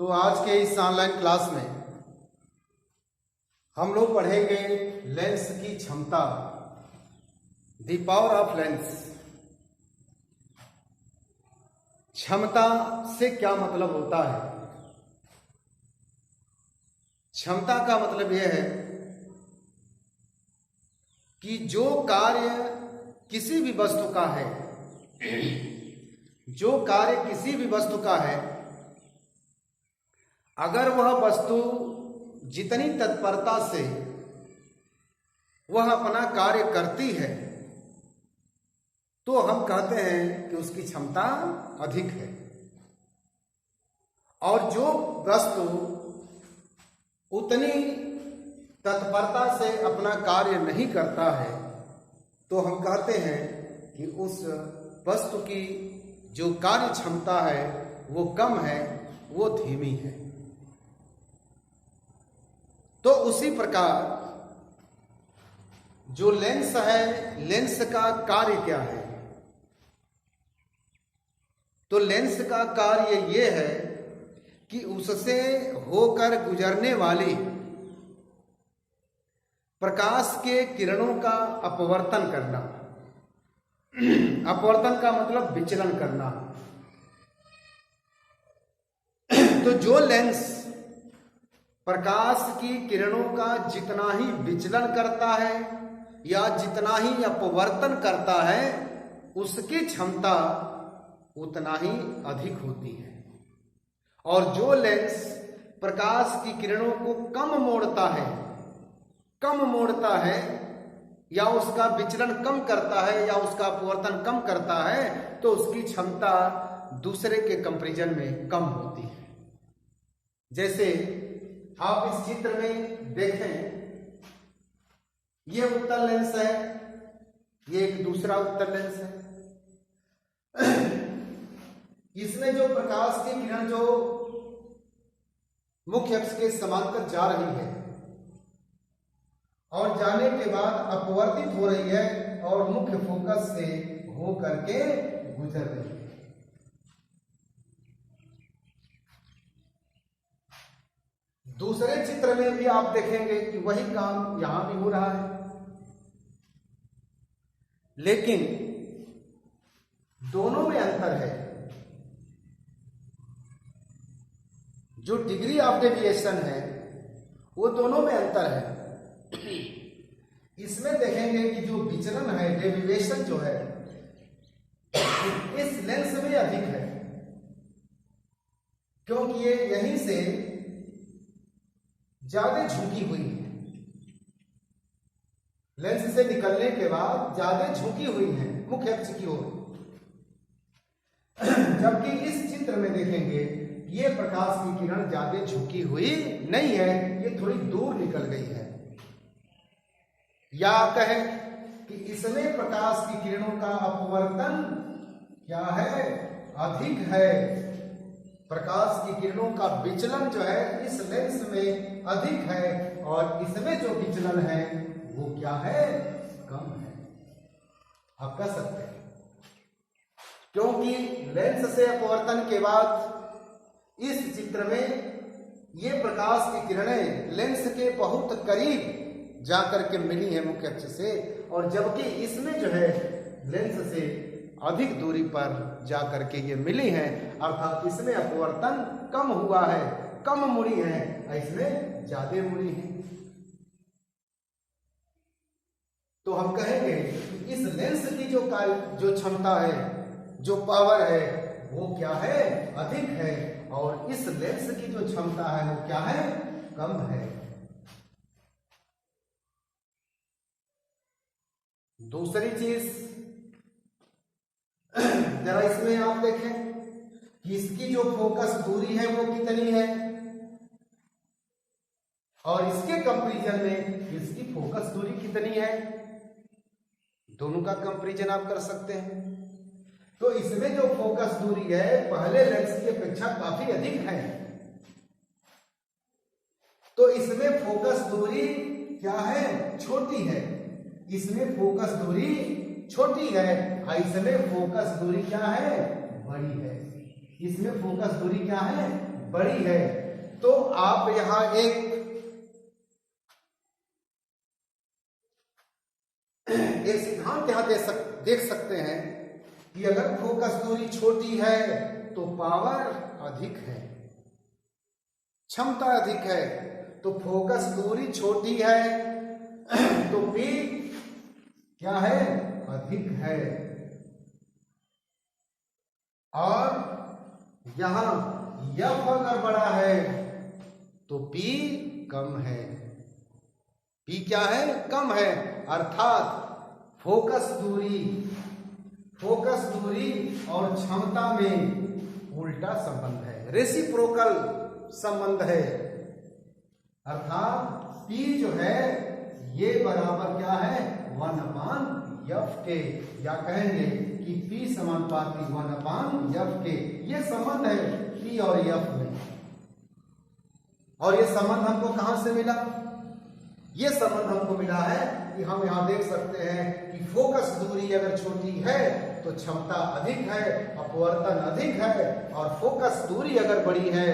तो आज के इस ऑनलाइन क्लास में हम लोग पढ़ेंगे लेंस की क्षमता, द पावर ऑफ लेंस। क्षमता से क्या मतलब होता है? क्षमता का मतलब यह है कि जो कार्य किसी भी वस्तु का है, जो कार्य किसी भी वस्तु का है, अगर वह वस्तु जितनी तत्परता से वह अपना कार्य करती है तो हम कहते हैं कि उसकी क्षमता अधिक है। और जो वस्तु उतनी तत्परता से अपना कार्य नहीं करता है तो हम कहते हैं कि उस वस्तु की जो कार्य क्षमता है वो कम है, वो धीमी है। तो उसी प्रकार जो लेंस है, लेंस का कार्य क्या है? तो लेंस का कार्य ये है कि उससे होकर गुजरने वाली प्रकाश के किरणों का अपवर्तन करना। अपवर्तन का मतलब विचलन करना। तो जो लेंस प्रकाश की किरणों का जितना ही विचलन करता है या जितना ही अपवर्तन करता है, उसकी क्षमता उतना ही अधिक होती है। और जो लेंस प्रकाश की किरणों को कम मोड़ता है या उसका विचलन कम करता है या उसका अपवर्तन कम करता है, तो उसकी क्षमता दूसरे के कंपैरिजन में कम होती है। जैसे आप इस चित्र में देखें, ये उत्तल लेंस है, ये एक दूसरा उत्तल लेंस है। इसमें जो प्रकाश की किरण जो मुख्य अक्ष के समांतर जा रही है और जाने के बाद अपवर्तित हो रही है और मुख्य फोकस से हो करके गुजर रही है। दूसरे चित्र में भी आप देखेंगे कि वही काम यहां भी हो रहा है, लेकिन दोनों में अंतर है। जो डिग्री ऑफ डेविएशन है वो दोनों में अंतर है। इसमें देखेंगे कि जो विचलन है, डेविएशन जो है, इस लेंस में अधिक है, क्योंकि ये यहीं से ज्यादा झुकी हुई है। लेंस से निकलने के बाद ज्यादा झुकी हुई है मुख्य अक्ष की ओर। जबकि इस चित्र में देखेंगे ये प्रकाश की किरण ज्यादा झुकी हुई नहीं है, ये थोड़ी दूर निकल गई है। या कहें कि इसमें प्रकाश की किरणों का अपवर्तन क्या है? अधिक है। प्रकाश की किरणों का विचलन जो है इस लेंस में अधिक है और इसमें जो विचलन है वो क्या है? कम है। आप कह सकते हैं क्योंकि लेंस से अपवर्तन के बाद इस चित्र में ये प्रकाश की किरणें लेंस के बहुत करीब जाकर के मिली है मुख्य अक्ष से, और जबकि इसमें जो है लेंस से अधिक दूरी पर जाकर के ये मिली हैं, अर्थात इसमें अपवर्तन कम हुआ है, कम मुड़ी है, इसमें ज्यादा मुड़ी है। तो हम कहेंगे कि इस लेंस की जो क्षमता है, जो पावर है, वो क्या है? अधिक है। और इस लेंस की जो क्षमता है वो क्या है? कम है। दूसरी चीज जरा इसमें आप देखें कि इसकी जो फोकस दूरी है वो कितनी है और इसके कंपैरिजन में इसकी फोकस दूरी कितनी है। दोनों का कंपैरिजन आप कर सकते हैं। तो इसमें जो फोकस दूरी है पहले लेंस की अपेक्षा काफी अधिक है। तो इसमें फोकस दूरी क्या है? छोटी है। इसमें फोकस दूरी छोटी है, इसमें फोकस दूरी क्या है? बड़ी है। इसमें फोकस दूरी क्या है? बड़ी है। तो आप यहां एक सिद्धांत यहां देख सकते हैं कि अगर फोकस दूरी छोटी है तो पावर अधिक है, क्षमता अधिक है। तो फोकस दूरी छोटी है तो P क्या है, अधिक है। और यहां F अगर बड़ा है तो P कम है। P क्या है, कम है। अर्थात फोकस दूरी और क्षमता में उल्टा संबंध है, रेसिप्रोकल संबंध है। अर्थात P जो है ये बराबर क्या है, 1/F के, या कहेंगे कि P समानुपाती 1/F के। ये संबंध है P और F में। और ये संबंध हमको कहां से मिला? ये संबंध हमको मिला है कि हम यहां देख सकते हैं कि फोकस दूरी अगर छोटी है तो क्षमता अधिक है, अपवर्तन अधिक है। और फोकस दूरी अगर बड़ी है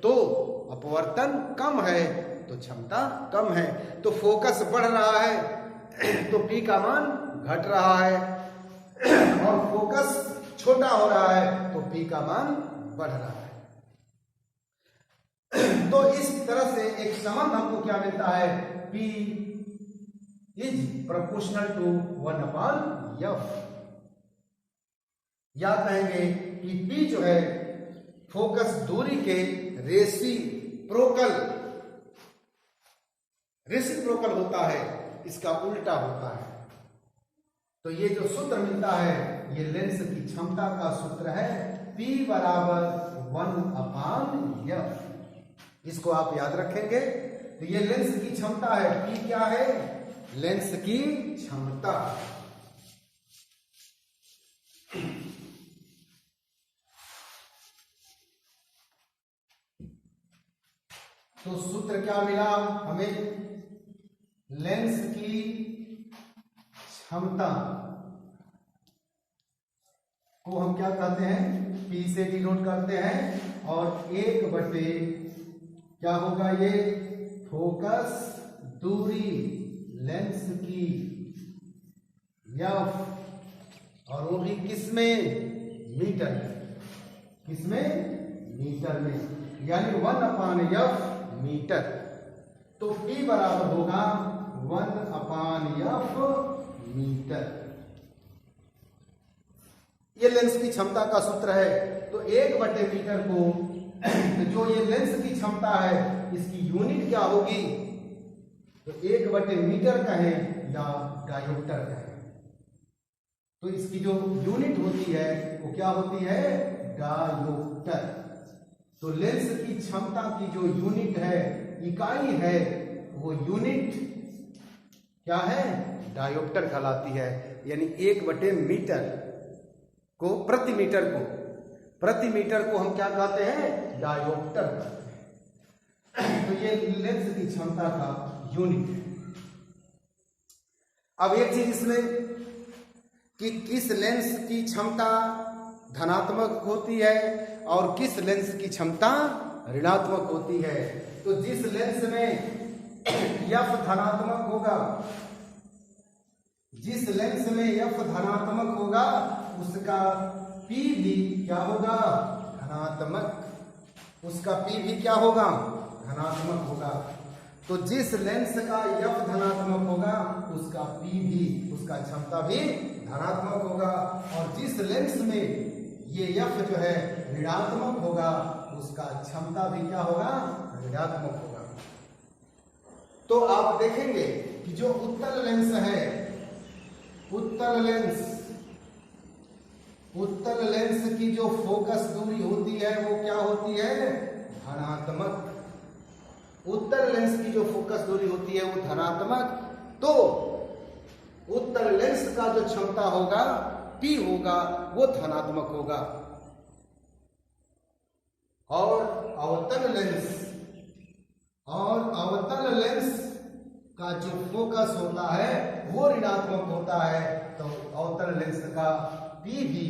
तो अपवर्तन कम है, तो क्षमता कम है। तो फोकस बढ़ रहा है तो P का मान घट रहा है, और फोकस छोटा हो रहा है तो P का मान बढ़ रहा है। तो इस तरह से एक संबंध हमको क्या मिलता है, P is proportional to 1/F। या कहेंगे कि P जो है फोकस दूरी के रेसिप्रोकल होता है, इसका उल्टा होता है। तो ये जो सूत्र मिलता है ये लेंस की क्षमता का सूत्र है, P बराबर 1/F। इसको आप याद रखेंगे। तो ये लेंस की क्षमता है, P क्या है, लेंस की क्षमता। तो सूत्र क्या मिला हमें, लेंस की क्षमता को हम क्या कहते हैं, P से डिनोट करते हैं। और 1 क्या होगा, ये फोकस दूरी लेंस की F, और वो भी किसमें, मीटर में। किसमें, मीटर में, यानी 1/F मीटर। तो P बराबर होगा 1/F मीटर। ये लेंस की क्षमता का सूत्र है। तो 1/मीटर को, तो जो ये लेंस की क्षमता है इसकी यूनिट क्या होगी, तो 1/मीटर कहें या डायोप्टर कहें। तो इसकी जो यूनिट होती है वो क्या होती है, डायोप्टर। तो लेंस की क्षमता की जो यूनिट है, इकाई है, वो यूनिट क्या है, डायोप्टर कहलाती है। यानी 1/मीटर को, प्रति मीटर को हम क्या कहते हैं, डायोप्टर कहते हैं। तो ये लेंस की क्षमता का यूनिट है। अब एक चीज इसमें कि किस लेंस की क्षमता धनात्मक होती है और किस लेंस की क्षमता ऋणात्मक होती है। तो जिस लेंस में F धनात्मक होगा, जिस लेंस में F धनात्मक होगा उसका P भी क्या होगा, धनात्मक। उसका P भी क्या होगा, धनात्मक होगा। तो जिस लेंस का F धनात्मक होगा उसका P भी, उसका क्षमता भी धनात्मक होगा। और जिस लेंस में ये F जो है ऋणात्मक होगा उसका क्षमता भी क्या होगा, ऋणात्मक होगा। तो आप देखेंगे कि जो उत्तल लेंस है, उत्तल लेंस की जो फोकस दूरी होती है वो क्या होती है, धनात्मक। उत्तल लेंस की जो फोकस दूरी होती है वो धनात्मक। तो उत्तल लेंस का जो क्षमता होगा, P होगा, वो धनात्मक होगा। और अवतल लेंस का जो फोकस होता है वो ऋणात्मक होता है। तो अवतल लेंस का P भी,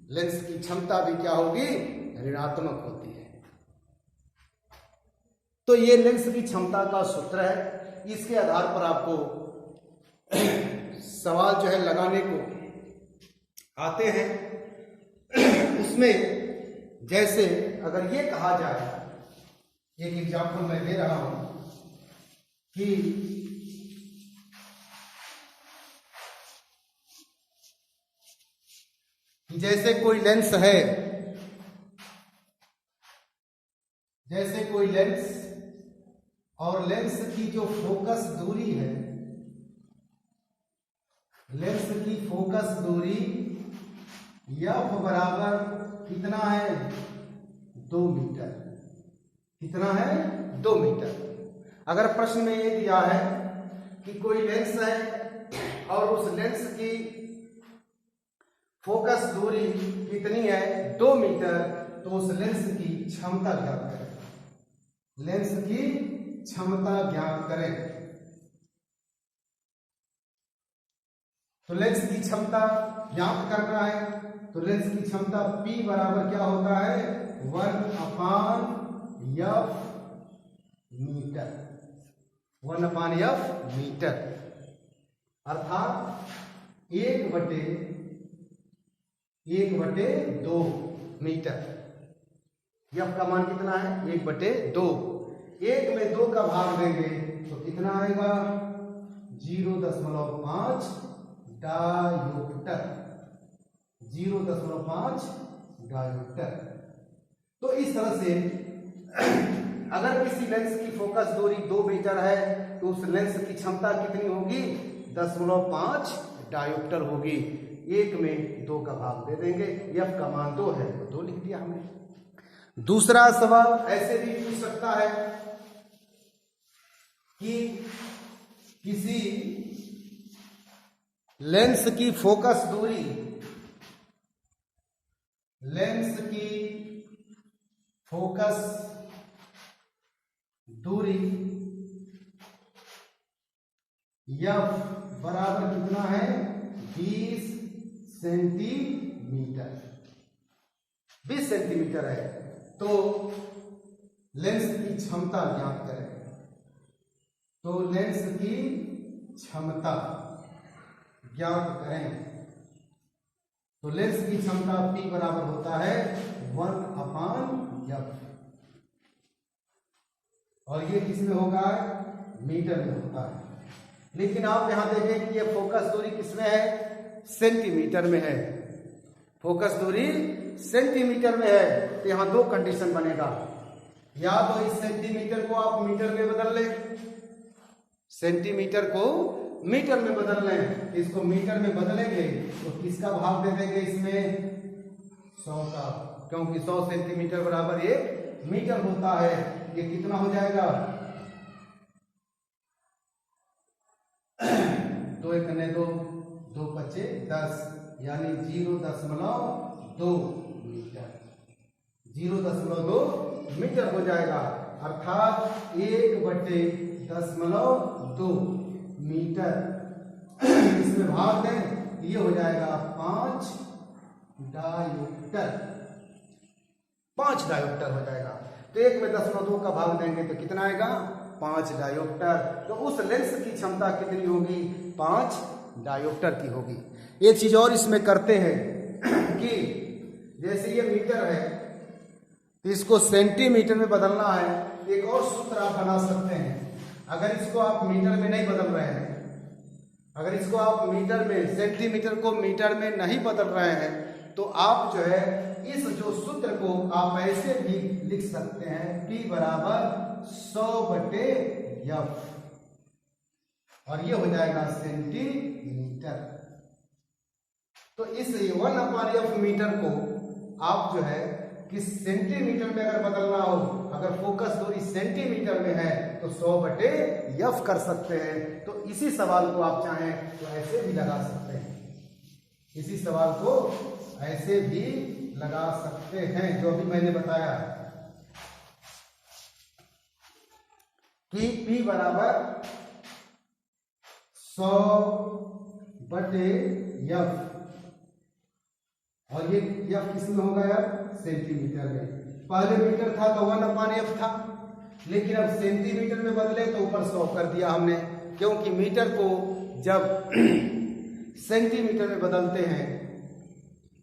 लेंस की क्षमता भी क्या होगी, ऋणात्मक होती है। तो ये लेंस की क्षमता का सूत्र है। इसके आधार पर आपको सवाल जो है लगाने को आते हैं। उसमें जैसे अगर ये कहा जाए, एक एग्जाम्पल मैं दे रहा हूं कि जैसे कोई लेंस है, जैसे कोई लेंस और लेंस की जो फोकस दूरी है, लेंस की फोकस दूरी एफ बराबर कितना है, 2 मीटर। कितना है, 2 मीटर। अगर प्रश्न में ये दिया है कि कोई लेंस है और उस लेंस की फोकस दूरी कितनी है, 2 मीटर, तो उस लेंस की क्षमता ज्ञात करें। लेंस की क्षमता ज्ञात करें। तो लेंस की क्षमता ज्ञात करना है, तो लेंस की क्षमता P बराबर क्या होता है, 1/f मीटर। 1/f मीटर अर्थात 1/2 मीटर। एफ का मान कितना है, 1/2। 1 में 2 का भाग देंगे तो कितना आएगा, 0.5 डायोप्टर। 0.5 डायोप्टर। तो इस तरह से अगर किसी लेंस की फोकस दूरी 2 मीटर है तो उस लेंस की क्षमता कितनी होगी, 0.5 डायोप्टर होगी। 1 में 2 का भाग दे देंगे, एफ का मान 2 है तो 2 लिख दिया हमने। दूसरा सवाल ऐसे भी पूछ सकता है कि किसी लेंस की फोकस दूरी, लेंस की फोकस दूरी एफ बराबर कितना है, 20 सेंटीमीटर। 20 सेंटीमीटर है तो लेंस की क्षमता ज्ञात करें। तो लेंस की क्षमता ज्ञात करें, तो लेंस की क्षमता P बराबर होता है 1/f। और ये किसमें होगा, मीटर में होता है। लेकिन आप यहां देखें कि ये फोकस दूरी किसमें है, सेंटीमीटर में है। फोकस दूरी सेंटीमीटर में है तो यहां 2 कंडीशन बनेगा। या तो इस सेंटीमीटर को आप मीटर में बदल लें, सेंटीमीटर को मीटर में बदल लें। इसको मीटर में बदलेंगे तो किसका भाग दे देंगे इसमें, 100 का, क्योंकि 100 सेंटीमीटर बराबर 1 मीटर होता है। ये कितना हो जाएगा, 2 × 2 2 × 5 10, यानी 0.2 मीटर। 0.2 मीटर हो जाएगा, अर्थात 1/10.2 मीटर। इसमें भाग दें, ये हो जाएगा 5 डायोप्टर। 5 डायोप्टर हो जाएगा। तो 1 में 10.2 का भाग देंगे तो कितना आएगा, 5 डायोप्टर। तो उस लेंस की क्षमता कितनी होगी, 5 डायोप्टर की होगी। एक चीज और इसमें करते हैं कि जैसे ये मीटर है तो इसको सेंटीमीटर में बदलना है। एक और सूत्र आप बना सकते हैं। अगर इसको आप मीटर में नहीं बदल रहे हैं, अगर इसको आप मीटर में, सेंटीमीटर को मीटर में नहीं बदल रहे हैं, तो आप जो है इस जो सूत्र को आप ऐसे भी लिख सकते हैं, P बराबर 100/f, और ये हो जाएगा सेंटीमीटर। तो इस 1/f मीटर को आप जो है कि सेंटीमीटर में अगर बदलना हो, अगर फोकस दूरी सेंटीमीटर में है तो 100/f कर सकते हैं। तो इसी सवाल को आप चाहें तो ऐसे भी लगा सकते हैं, इसी सवाल को ऐसे भी लगा सकते हैं जो भी मैंने बताया कि P बराबर 100/f, और ये f किस में होगा यार, सेंटीमीटर में। पहले मीटर था तो 1/f था, लेकिन अब सेंटीमीटर में बदले तो ऊपर 100 कर दिया हमने, क्योंकि मीटर को जब सेंटीमीटर में बदलते हैं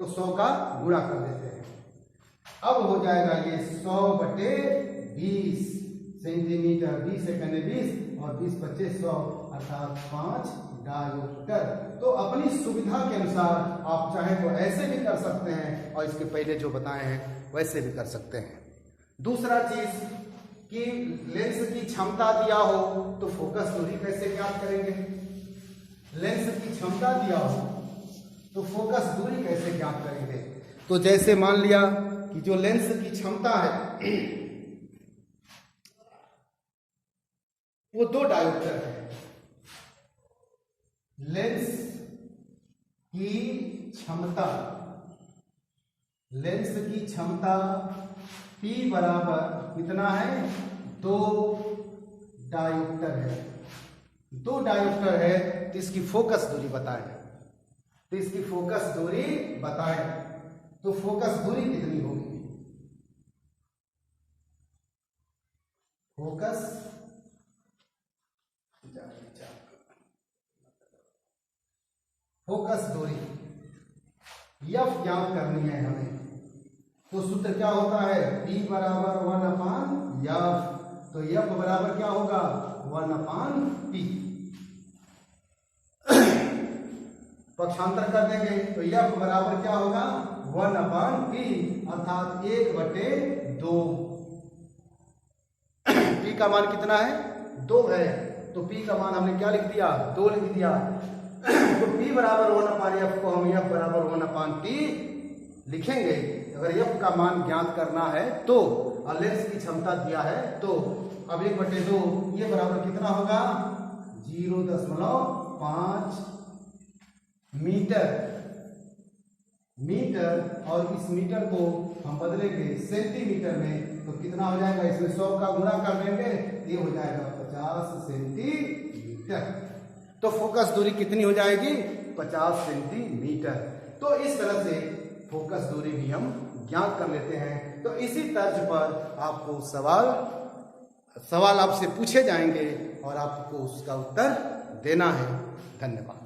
तो 100 का गुणा कर देते हैं। अब हो जाएगा ये 100/20 सेंटीमीटर, 20 सेकंड 20 और 20 25 100 अर्थात 5 डायोप्टर। तो अपनी सुविधा के अनुसार आप चाहे तो ऐसे भी कर सकते हैं और इसके पहले जो बताए हैं वैसे भी कर सकते हैं। दूसरा चीज कि लेंस की क्षमता दिया हो तो फोकस दूरी कैसे ज्ञात करेंगे। लेंस की क्षमता दिया हो तो फोकस दूरी कैसे ज्ञात करेंगे। तो जैसे मान लिया कि जो लेंस की क्षमता है वो 2 डायोप्टर है। लेंस की क्षमता, लेंस की क्षमता P बराबर कितना है, 2 डायोप्टर है। 2 डायोप्टर है तो इसकी फोकस दूरी बताएं, तो इसकी फोकस दूरी बताएं। तो फोकस दूरी कितनी होगी, फोकस फोकस दूरी F ज्ञात करनी है हमें। तो सूत्र क्या होता है, P बराबर 1/F। तो F बराबर क्या होगा, 1/P। पक्षांतर कर देंगे तो F बराबर क्या होगा, 1/P अर्थात 1/2। P का मान कितना है, 2 है, तो P का मान हमने क्या लिख दिया, 2 लिख दिया। तो P बराबर 1/F को हम F बराबर 1/P लिखेंगे। अगर F का मान ज्ञात करना है तो, और लेंस की क्षमता दिया है तो, अब 1/2 ये बराबर कितना होगा, 0.5 मीटर। और इस मीटर को हम बदलेंगे सेंटीमीटर में तो कितना हो जाएगा, इसमें 100 का गुणा कर देंगे, ये हो जाएगा 50 सेंटीमीटर। तो फोकस दूरी कितनी हो जाएगी, 50 सेंटीमीटर। तो इस तरह से फोकस दूरी भी हम ज्ञात कर लेते हैं। तो इसी तर्ज पर आपको सवाल आपसे पूछे जाएंगे और आपको उसका उत्तर देना है। धन्यवाद।